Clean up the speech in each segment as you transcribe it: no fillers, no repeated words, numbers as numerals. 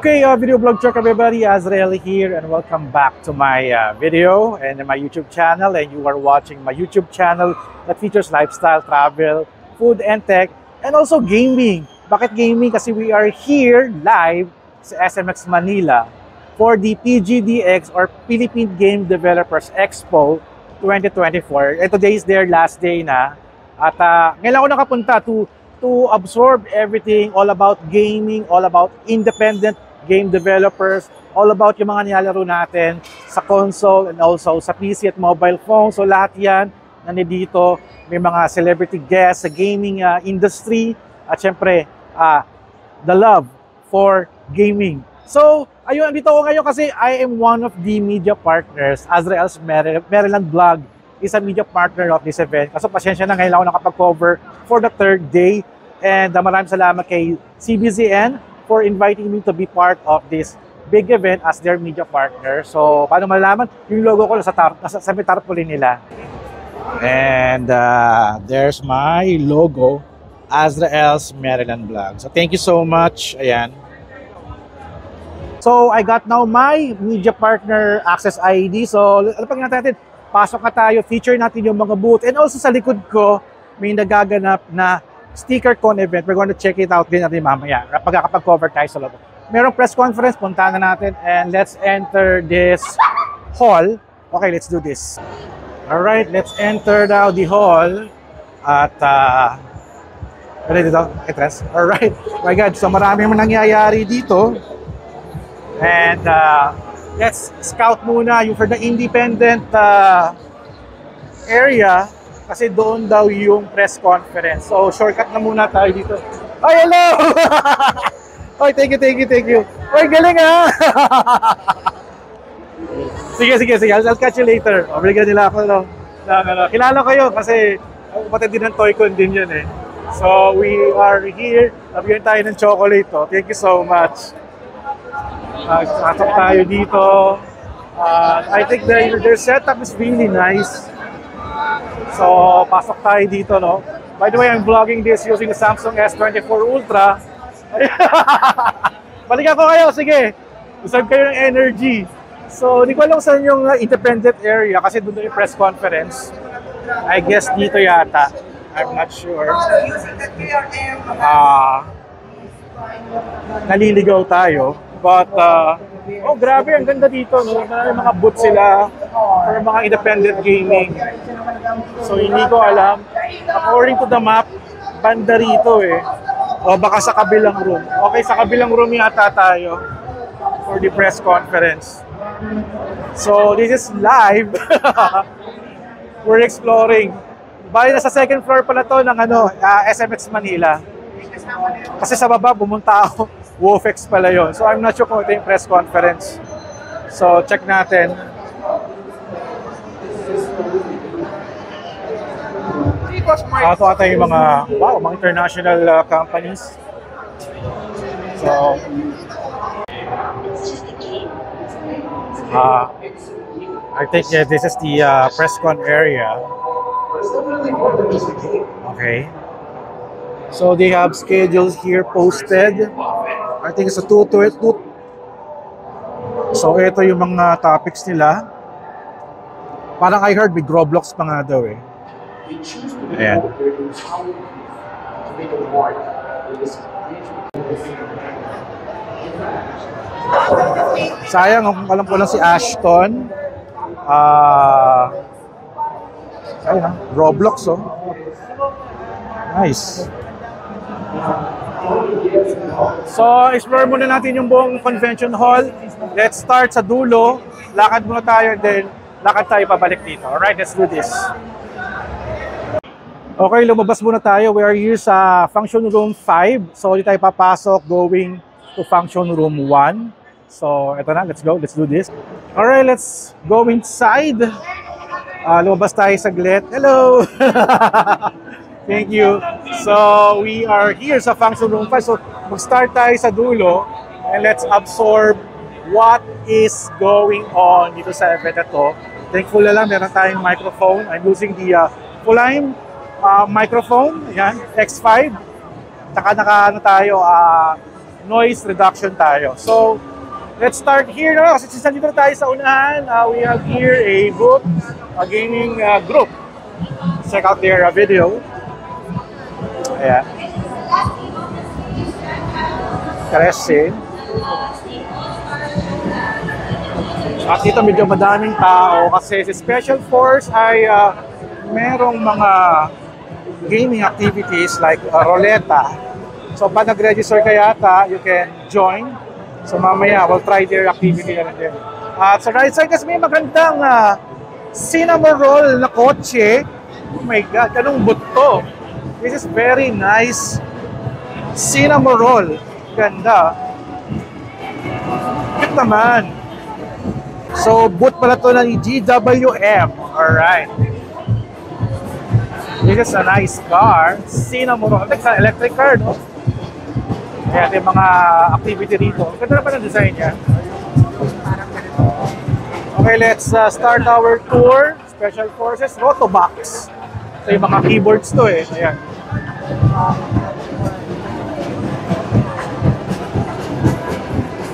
Okay, video blog check everybody, Azrael here and welcome back to my video and my YouTube channel, and you are watching my YouTube channel that features lifestyle, travel, food and tech, and also gaming. Bakit gaming? Kasi we are here live sa SMX Manila for the PGDX or Philippine Game Developers Expo 2024. And today is their last day na at ngayon ako nakapunta to absorb everything all about gaming, all about independent game developers, all about yung mga nilalaro natin sa console and also sa PC at mobile phone. So lahat yan nandito. May mga celebrity guests sa gaming industry at syempre the love for gaming. So ayun, dito ako ngayon kasi I am one of the media partners. Azrael's Maryland Vlog is a media partner of this event. Kaso pasensya na, ngayon ako nakapag-cover for the third day. And maraming salamat kay CBZN for inviting me to be part of this big event as their media partner. So, paano malalaman? Yung logo ko sa may tarpaulin nila. And there's my logo, Azrael's Maryland Vlog. So, thank you so much. Ayan. So, I got now my media partner access ID. So, alapagin natin, pasok na tayo, feature natin yung mga booth. And also sa likod ko, may nagaganap na StickerCon event. We're going to check it out din natin mamaya kapag cover tayo sa loob. Merong press conference, punta na natin and let's enter this hall. Okay, let's do this. Alright, let's enter now the hall at ready dito? Entrance. Alright, my God, so maraming nangyayari dito and let's scout muna yung for the independent area. Kasi doon daw yung press conference. So, shortcut na muna tayo dito. Ay, hello! Ay, thank you. Ay, galing ha! Sige. I'll catch you later. Obligan nila ako, no? Kilala ko yun kasi kapatid din ng Toycon din yun eh. So, we are here. Nabigyan tayo ng chocolate. Oh. Thank you so much. Pasok tayo dito. I think their setup is really nice. So, pasok tayo dito, no? By the way, I'm vlogging this using the Samsung S24 Ultra. Balikan ko kayo, sige. Usap kayo ng energy. So, hindi ko alam saan yung independent area kasi doon yung press conference. I guess dito yata. I'm not sure. Naliligaw tayo. But, oh grabe, ang ganda dito, no? May mga booth sila for mga independent gaming. So hindi ko alam. According to the map, banda rito eh. O baka sa kabilang room. Okay, sa kabilang room yata tayo for the press conference. So this is live. We're exploring. Bali nasa second floor pala to ng SMX Manila. Kasi sa baba, bumunta ako. Wofex pala yun. So I'm not sure kung ito yung press conference. So check natin. Ito ata yung mga international companies. So I think this is the press con area. Okay. So they have schedules here posted. I think it's a 2 to 8. So ito yung mga topics nila. Parang I heard big Roblox pa nga daw eh. Ayan. Sayang, alam ko lang si Ashton. Ayun, Roblox oh. Nice. So, explore muna natin yung buong convention hall. Let's start sa dulo. Lakad muna tayo and then lakad tayo pabalik dito. Alright, let's do this. Okay, lumabas muna tayo. We are here sa function room 5. So, di tayo papasok going to function room 1. So, eto na. Let's go. Let's do this. Alright, let's go inside. Lumabas tayo saglit. Hello! Thank you. So, we are here sa function room 5. So, mag-start tayo sa dulo and let's absorb what is going on dito sa event ito. Thankful na lang, meron tayong microphone. I'm using the Full-Line microphone. Ayan, X5. Tsaka noise reduction tayo. So, let's start here. No? Kasi since nandito tayo sa unahan, we have here a booth, a gaming group. Check out their video. Ayan. Crescent. At dito medyo madaming tao kasi si Special Force ay merong mga gaming activities like roleta. So pag nag-register ka yata, you can join. So mamaya, we'll try their activity na din. At sa right side kasi may magandang cinnamon roll na kotse. Oh my God, anong buto? This is very nice cinnamon roll. Ganda. Cute naman. So, booth pala to ng GWM. Alright. This is a nice car. Cinnamon roll. It's an electric car, no? Kaya yung mga activity rito. Ganda naman ang design niya. Okay, let's start our tour. Special Forces, Rotobox. Ito yung mga keyboards to eh. Ayan.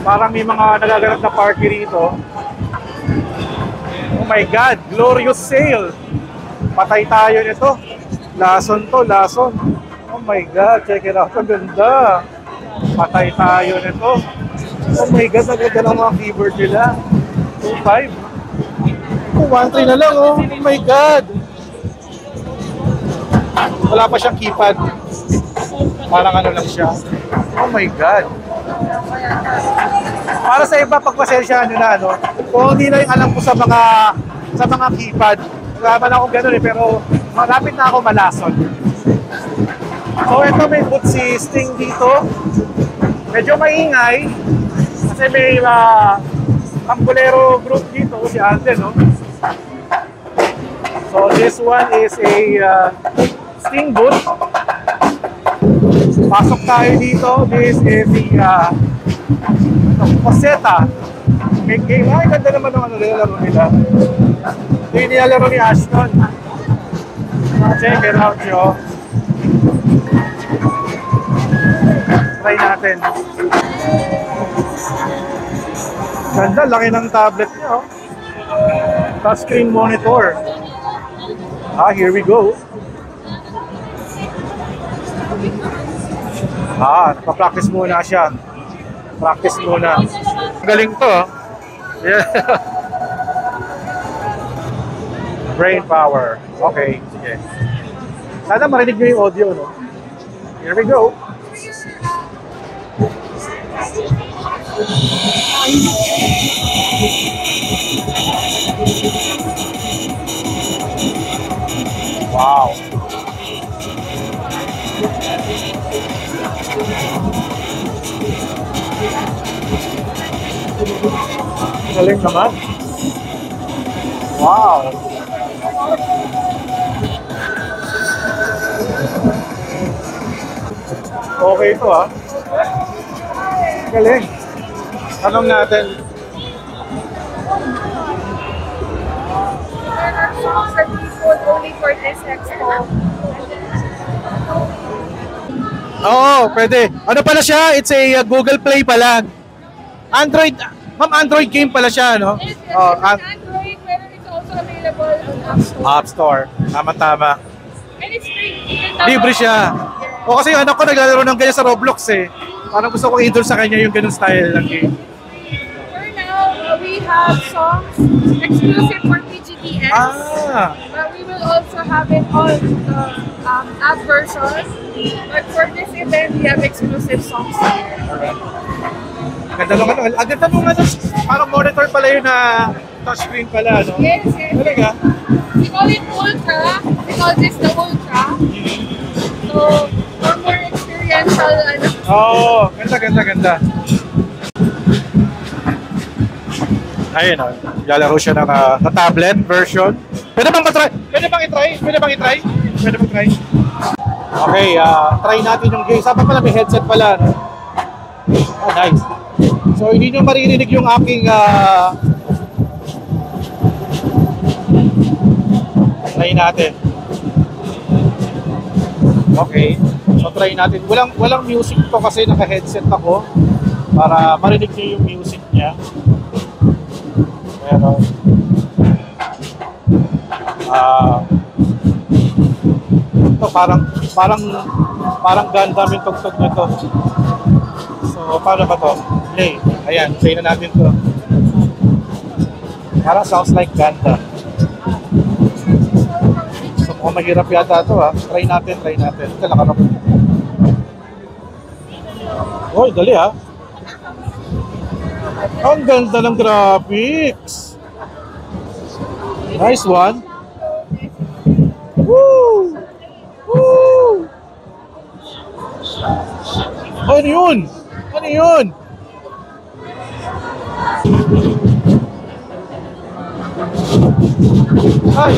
Parang may mga nagaganap na party rito. Oh my God, glorious sale. Patay tayo nito. Lason to, lason. Oh my God, check it out. Ang ganda. Patay tayo nito. Oh my God, ang ganda ng mga keyboard nila. 2.5. Oh, 1.3 na lang, oh. Oh my God. Wala pa siyang keypad. Parang ano lang siya. Oh my God. Para sa iba, pagpasensyahan nyo na, no? Kung hindi na yung alam ko sa mga keypad, wala man akong ganun eh, pero malapit na ako malason. So ito, may booth si Sting dito. Medyo maingay kasi may Tambulero group dito, si Alden, no? So this one is a Sting booth. Pasok tayo dito. This is the Coseta. May game. Ay, ganda naman ng nilalaro nila. Ito yung nilalaro ni Ashton. Check it out, yo. Try natin. Ganda, laki ng tablet niya, oh. Touchscreen monitor. Here we go. Nagpa-practice muna siya. Practice muna. Galing to, oh. Yeah. Brain power. Okay, sige. Sana marinig nyo yung audio, no? Here we go. Wow. Galing naman. Wow. Okay ito, ah. Galing. Tanong natin. There are songs that we put only for this expo. Oo, pwede. Ano pala siya? It's a Google Play pala. Android, ma'am, Android game pala siya, no? It's Oh, Android, but it's also available on App Store. App Store. Tama-tama. And it's free. You can download Libre siya. it. O kasi anak ko naglalaro ng ganyan sa Roblox eh. Parang gusto ko i-endorse sa kanya yung ganun style ng game. For now, we have songs exclusive for PGDS. But we will also have it on the app version. But for this event, we have exclusive songs here. Ganda naman. Ang ganda nung ano, parang monitor pala yun na touchscreen pala, no? Yes, yes. Talaga? We call it Ultra because it's the Ultra. for more experiential, ano. Oh, ganda. Ayun, oh. Lalaro siya ng na tablet version. Pwede bang i-try? Okay, try natin yung game. Saan pa pala may headset pala, no? Oh, nice. So, hindi nyo maririnig yung aking try natin. Okay. So, try natin. Walang music to kasi naka-headset ako para marinig nyo yung music niya. Pero ito parang Gundam yung tugtog na to. So, paano ba to? Play. Ayan, play na natin to. Parang sounds like Gundam. So, mukhang mahirap yata to, ha. Try natin. Ito, nakarap. Oy, dali, ha. Ang ganda ng graphics. Nice one. Woo! Ano yun? Ay!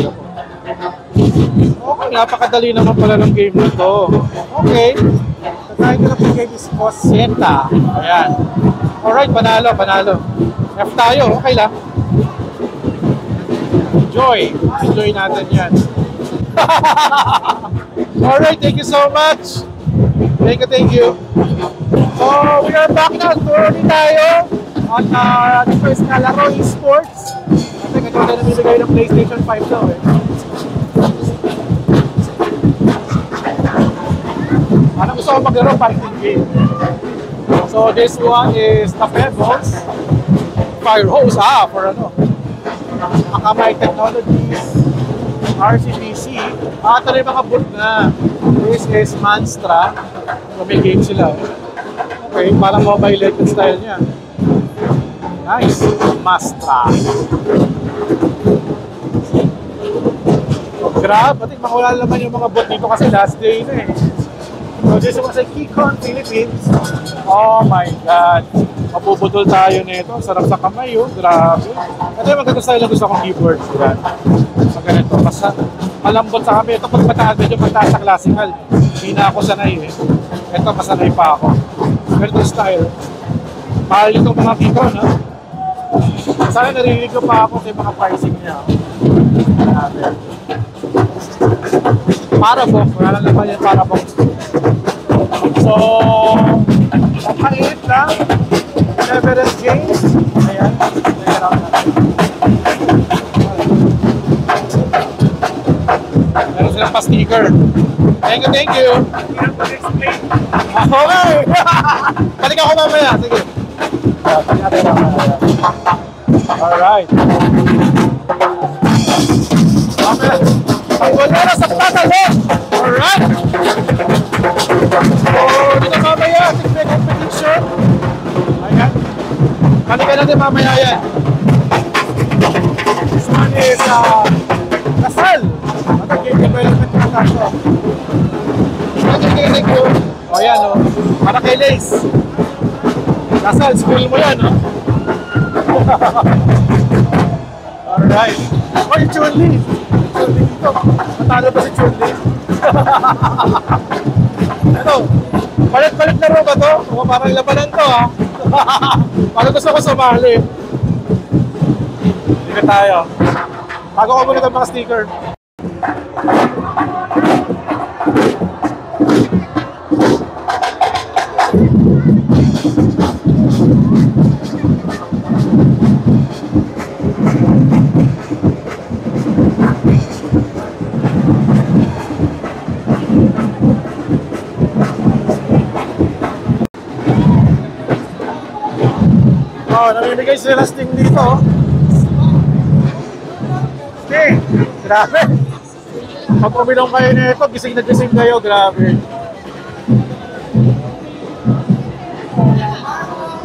Okay, napakadali naman pala ng game na to. Okay. Tatayin ko na po game is Coseta. Ayan. Alright, panalo. F tayo, okay lang. Enjoy natin yan. Alright, thank you so much. Thank you. So, we are back na. Tuloy tayo on the first Kalaro Esports. Kasi katulad na nabibigay ng PlayStation 5 daw, eh. Anong gusto ko maglaro? Fighting game. So, this one is the Pebbles Fire Hose, for ano? Akamai Technologies, RCBC. Ito na yung mga boot na. This is Manstra. So, may game sila. Okay, parang Mobile Legends style niya. Nice. Manstra. Grab. Pati makawala naman yung mga boot dito kasi last day na, eh. So, this was a Keychron Philippines. Oh my God. Mabubudol tayo nito. Sarap sa kamay, oh. Grabe. Ito yung maganda style na gusto kong keyboards. Yan. So, ganito. Mas malambot sa kamay. Ito pag mataas, medyo mataas sa classical. Hindi na ako sanay, eh. Ito, masanay pa ako. Ganito style. Mahal itong mga Keychron, ha? Sana narinig ko pa ako sa mga pricing niya. Natin. Parabox. Wala lang naman yung Parabox. So, napakait lang. Severance James. Ayan. Check out natin. Meron silang pa-sticker. Thank you. Hirap mag-explain. Okay. Balik ako mamaya. Sige. Balik natin mamaya. Alright. Okay. Pagwala sa plata, boss! Alright! So, dito mamaya, tigme competition. Ayan. Balikan natin mamaya yan. This one is Lasal. Matag-game development na tayo. Thank you. O yan, o. Para kay Lace. Lasal, school mo yan, o. Alright. O, yung Chun-Li. Chun-Li dito. Matalo ba si Chun-Li? Ano? Palit-palit na rin ba to? O, parang labanan to, ha? Parang gusto ko sumali. Hindi tayo. Bago ko muna ng mga sticker. Namimigay sila sting dito. Sting! Grabe! Pag uminom kayo nito, gising na gising kayo. Grabe.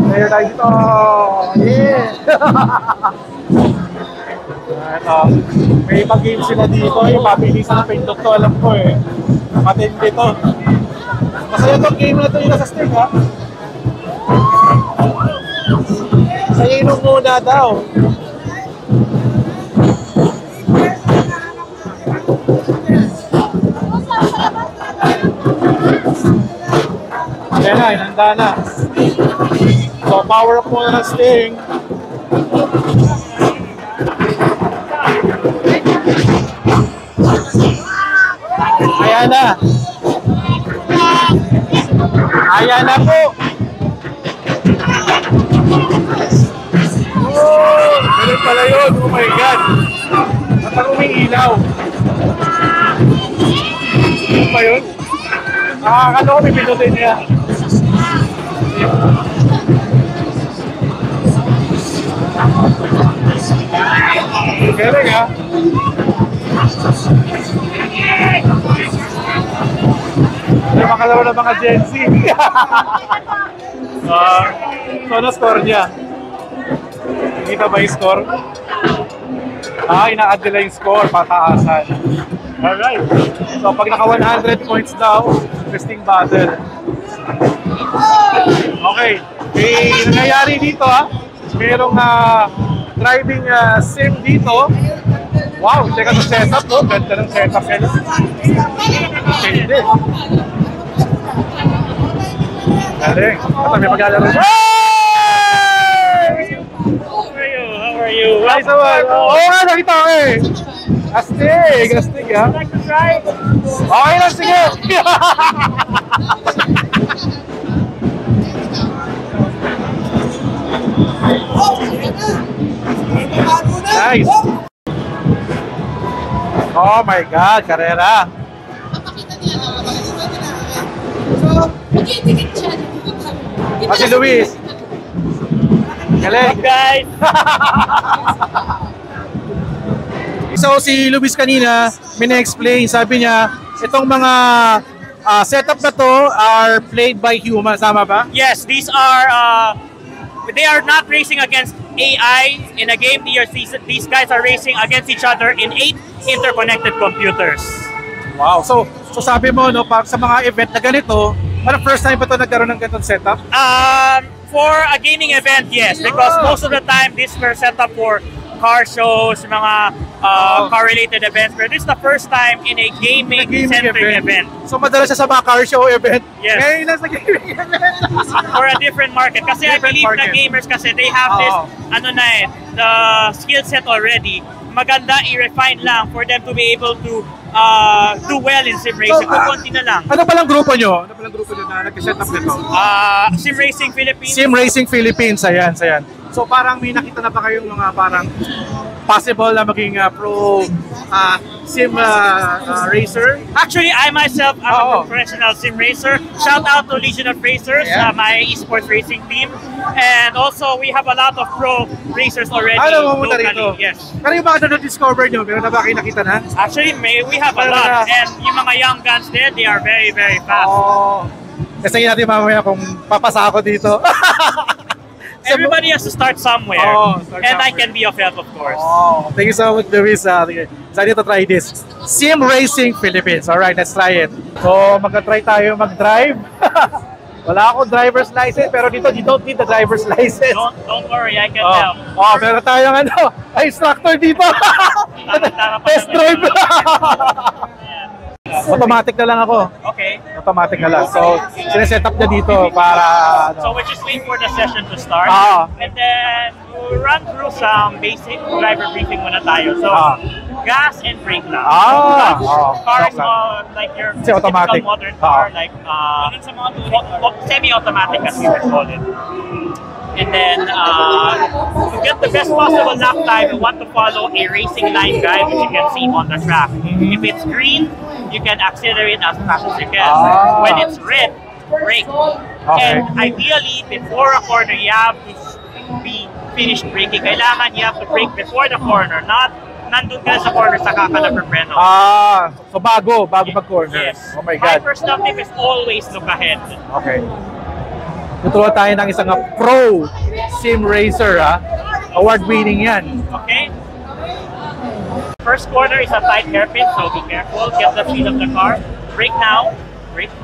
Kaya tayo dito. Yeah! Ito, may ibang game sila dito, yung mabilisan ng pindot to, alam ko eh. Matindi to. Masaya tong game na to yung nasa Sting, ha? Sa inom muna daw. Ayan na, inanda na. So, power up muna ng Sting. Ayan na. Ayan na po. Oh, ganun pala yun. Oh my God. At umiilaw. Ano ba yun? Nakakalo ko, pipinutin niya. Galing ha? Yung makalaro ng mga Gen Z. So, ano score niya? Nakita ba yung score? Ina-add nila yung score, pataasan. Alright. So, pag naka 100 points daw, interesting battle. Okay. May nangyayari dito ha. Merong driving sim dito. Wow, teka ng setup, no? Ganda ng setup nila. Hindi. Galing. Ito, may paglalaro. Hey! How are you? Hi, Sawan. Oo nga, nakita ko eh. Astig, astig ha. Like to try? Okay lang, sige. Nice. Oh my God, karera. Si Luis. Galing. Guys! So si Luis kanina, may na-explain, sabi niya, itong mga setup na to are played by humans, tama ba? Yes, these are, they are not racing against AI in a game. These guys are racing against each other in 8 interconnected computers. Wow. So sabi mo, no, pag sa mga event na ganito, parang first time ba ito nagkaroon ng ganitong setup? For a gaming event, yes, because most of the time these were set up for car shows, mga car-related events. But this is the first time in a gaming-centric event. So madalas siya sa mga car show event? Yes. Ngayon lang sa gaming event. For a different market. Kasi I believe na gamers kasi they have this, the skill set already. Maganda i-refine lang for them to be able to do well in sim racing. Kukunti na lang. Ano palang grupo nyo? Ano palang grupo nyo na nag-set up nito? Sim Racing Philippines. Sim Racing Philippines, ayan, ayan. So parang may nakita na ba kayong mga parang possible na maging pro sim racer? Actually, I myself am a professional sim racer. Shout out to Legion of Racers, my esports racing team. And also, we have a lot of pro racers already locally. Yes. Pero yung mga na-discover nyo, meron na ba kayo nakita na? Actually, we have a lot. And yung mga young guns there, they are very, very fast. Kasi natin mamaya kung papasa ako dito. Everybody has to start somewhere. And I can be of help, of course. Thank you so much, Luis. Excited to try this. Sim Racing Philippines. Alright, let's try it. So, magka-try tayo mag-drive. Wala akong driver's license, pero dito, you don't need the driver's license. Don't worry, I can help. Meron tayong instructor dito. Test drive. Automatic na lang ako. Okay. Automatic na lang. So, sineset up niya dito para... So, we're just waiting for the session to start. And then, we'll run through some basic driver briefing muna tayo. So, gas and brake lang. Cars, like your automatic modern car, like semi-automatic as we would call it. And then, to get the best possible lap time, you want to follow a racing line guide, which you can see on the track. If it's green, you can accelerate as fast as you can. When it's red, brake. And ideally, before a corner, you have to be finished braking. Kailangan you have to brake before the corner, not nandun ka sa corner sa kaka-preno. So bago mag-corner. Yes. Oh my God. My personal tip is always look ahead. Okay. Tuturuan tayo ng isang pro sim racer, Award-winning yan. Okay? First corner is a tight hairpin, so be careful. Get the feel of the car. Brake now. Brake.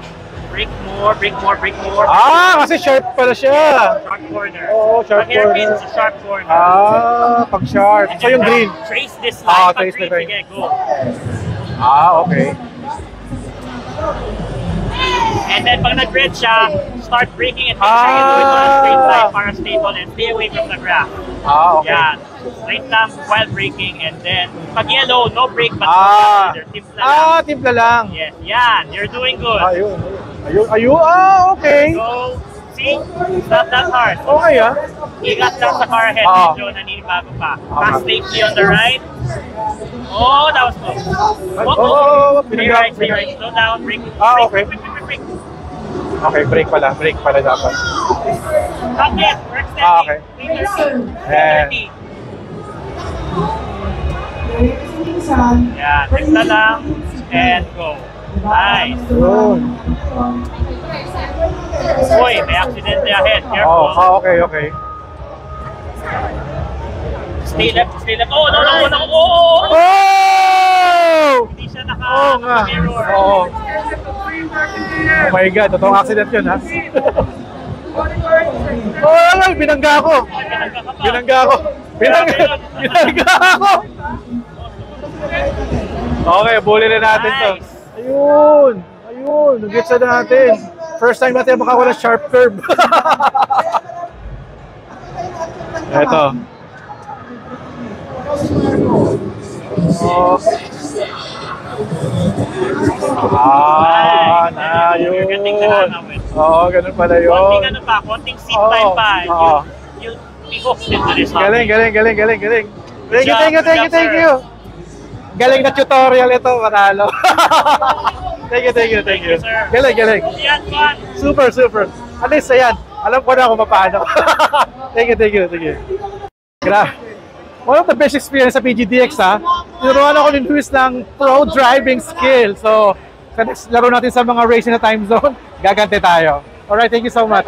Brake more, brake more, brake more. Ah, kasi sharp pala siya. Sharp corner. Oo, sharp Pag hairpin, corner. it's a sharp corner. Ah, pag sharp. And So yung then green. Trace this line. Pag trace the green, green. sige, go. Ah, okay. And then pag nag-red siya, start braking and make sure you do it on a straight line para stable and stay away from the grass. Ah, okay. Yan. Straight lang while braking and then pag yellow, no brake but Ah, no tips na lang. timpla lang. Yes, yan. You're doing good. Ayun. Ayun. Ah, okay. Go. See? It's not that hard. Okay, ah. Ingat lang sa car ahead. Ah. Medyo naninibago pa. Pass safely on the right. Oh, that was close. Stay right, stay right. Slow down. Brake. Ah, Brake, okay. brake, brake, brake, brake. Okay, brake pala dapat. Not yet. We're extending. Ah, okay. 330. 330. Yeah, next na lang. And go. Nice. Yun. Uy, may accident ahead. Oh, Careful. okay. Stay left, stay left. Oh, no. Oh! Oh! Hindi siya Oo nga. naka-mirror. Oo. Oh my God, totoong accident yun, ha? Oh, binangga ako. Binangga ako. Okay, bully na natin to. Nice. Ayun, nag-gets na natin. First time natin makakuha ng sharp curve. Eto. Na yun. You're getting the hang of it. Oo, ganun pala yun. Konting seat line pa. You'll be hooked into this. Galing. Thank you. Galing na tutorial ito, manalo. Thank you. sir. Galing. Yan, fun. Super. At least, ayan. Alam ko na kung paano. Thank you. One of the best experience sa PGDX, ha. Tinuruan ako ni Luis ng pro driving skill. So, sa next laro natin sa mga racing na time zone, gaganti tayo. Alright, thank you so much.